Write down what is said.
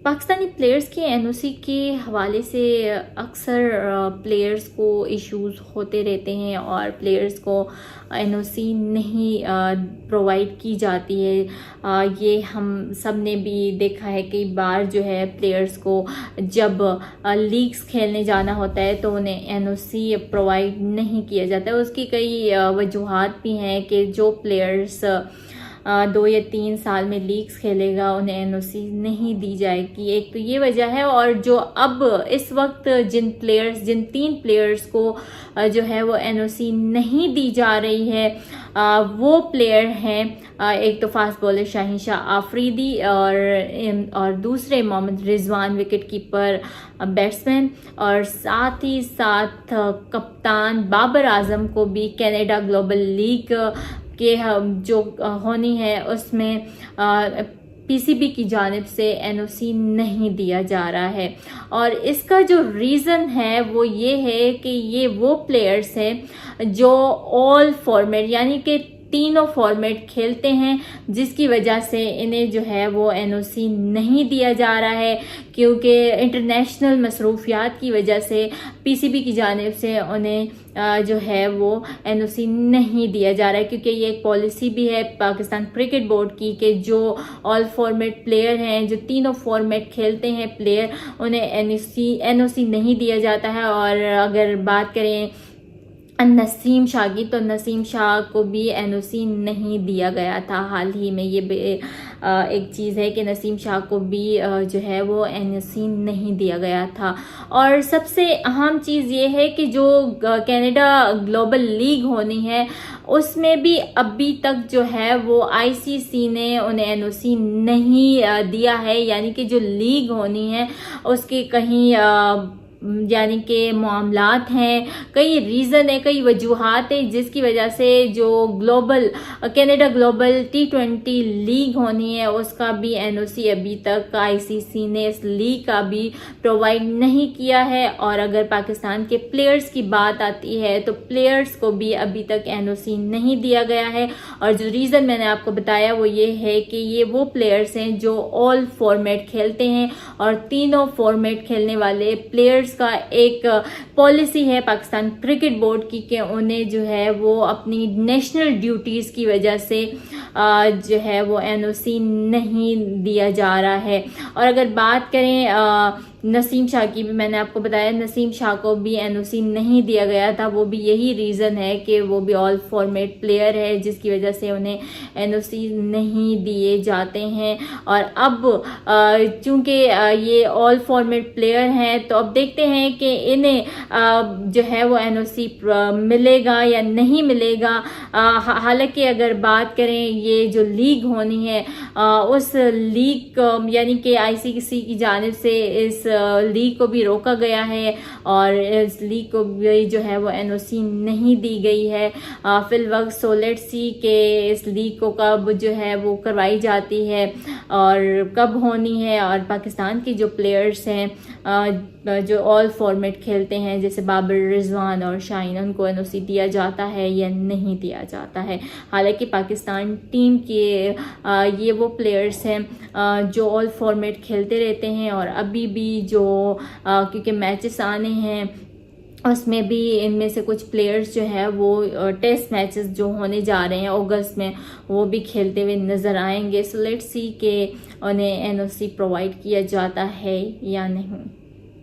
Pakistani players के NOC के हवाले से अक्सर प्लेयर्स को इश्यूज होते रहते हैं और प्लेयर्स को एनओसी नहीं प्रोवाइड की जाती है। ये हम सब ने भी देखा है कई बार जो है प्लेयर्स को जब लीग्स खेलने जाना होता है तो उन्हें एनओसी प्रोवाइड नहीं किया जाता है। उसकी कई वजूहात भी हैं कि जो प्लेयर्स 2 या 3 साल में लीग्स खेलेगा उन्हें एनओसी नहीं दी जाएगी। एक तो ये वजह है, और जो अब इस वक्त जिन 3 प्लेयर्स को जो है वो एनओसी नहीं दी जा रही है वो प्लेयर हैं, एक तो फास्ट बॉलर शाहीन शाह आफरीदी और दूसरे Mohammad Rizwan wicket keeper batsman, और साथ ही साथ कप्तान बाबर आजम को भी कनाडा ग्लोबल लीग के जो होनी है उसमें पीसीबी की जानिब से एनओसी नहीं दिया जा रहा है। और इसका जो रीज़न है वो ये है कि ये वो प्लेयर्स हैं जो ऑल फॉर्मेट यानी कि तीनों फॉर्मेट खेलते हैं, जिसकी वजह से इन्हें जो है वो एनओसी नहीं दिया जा रहा है, क्योंकि इंटरनेशनल मसरूफियात की वजह से पीसीबी की जानिब से उन्हें जो है वो एनओसी नहीं दिया जा रहा है। क्योंकि ये एक पॉलिसी भी है पाकिस्तान क्रिकेट बोर्ड की कि जो ऑल फॉर्मेट प्लेयर हैं, जो तीनों फॉर्मेट खेलते हैं प्लेयर, उन्हें एनओसी नहीं दिया जाता है। और अगर बात करें नसीम शाह की, तो नसीम शाह को भी एनओसी नहीं दिया गया था। हाल ही में ये एक चीज़ है कि नसीम शाह को भी जो है वो एनओसी नहीं दिया गया था। और सबसे अहम चीज़ ये है कि जो कनाडा ग्लोबल लीग होनी है उसमें भी अभी तक जो है वो आईसीसी ने उन्हें एनओसी नहीं दिया है। यानी कि जो लीग होनी है उसके कहीं यानी कि मामलात हैं, कई रीज़न है, कई वजूहात हैं, जिसकी वजह से जो कनाडा ग्लोबल T20 लीग होनी है उसका भी एनओसी अभी तक आईसीसी ने इस लीग का भी प्रोवाइड नहीं किया है। और अगर पाकिस्तान के प्लेयर्स की बात आती है तो प्लेयर्स को भी अभी तक एनओसी नहीं दिया गया है। और जो रीज़न मैंने आपको बताया वो ये है कि ये वो प्लेयर्स हैं जो ऑल फॉर्मेट खेलते हैं, और तीनों फॉर्मेट खेलने वाले प्लेयर्स का एक पॉलिसी है पाकिस्तान क्रिकेट बोर्ड की कि उन्हें जो है वो अपनी नेशनल ड्यूटीज़ की वजह से जो है वो एनओसी नहीं दिया जा रहा है। और अगर बात करें नसीम शाह की, भी मैंने आपको बताया नसीम शाह को भी एनओसी नहीं दिया गया था। वो भी यही रीज़न है कि वो भी ऑल फॉर्मेट प्लेयर है, जिसकी वजह से उन्हें एनओसी नहीं दिए जाते हैं। और अब चूंकि ये ऑल फॉर्मेट प्लेयर हैं तो अब देखते हैं कि इन्हें जो है वो एनओसी मिलेगा या नहीं मिलेगा। हालांकि अगर बात करें ये जो लीग होनी है उस लीग यानी कि आईसीसी की जानिब से इस लीग को भी रोका गया है और इस लीग को भी जो है वो एनओसी नहीं दी गई है फिल वक्त। सो लेट्स सी के इस लीग को कब जो है वो करवाई जाती है और कब होनी है, और पाकिस्तान के जो प्लेयर्स हैं जो ऑल फॉर्मेट खेलते हैं जैसे बाबर, रिजवान और शाहीन, उनको एनओसी दिया जाता है या नहीं दिया जाता है। हालांकि पाकिस्तान टीम के ये वो प्लेयर्स हैं जो ऑल फॉर्मेट खेलते रहते हैं, और अभी भी जो क्योंकि मैचेस आने हैं उसमें भी इनमें से कुछ प्लेयर्स जो है वो टेस्ट मैचेस जो होने जा रहे हैं अगस्त में वो भी खेलते हुए नज़र आएंगे। सो लेट्स सी के उन्हें एनओसी प्रोवाइड किया जाता है या नहीं।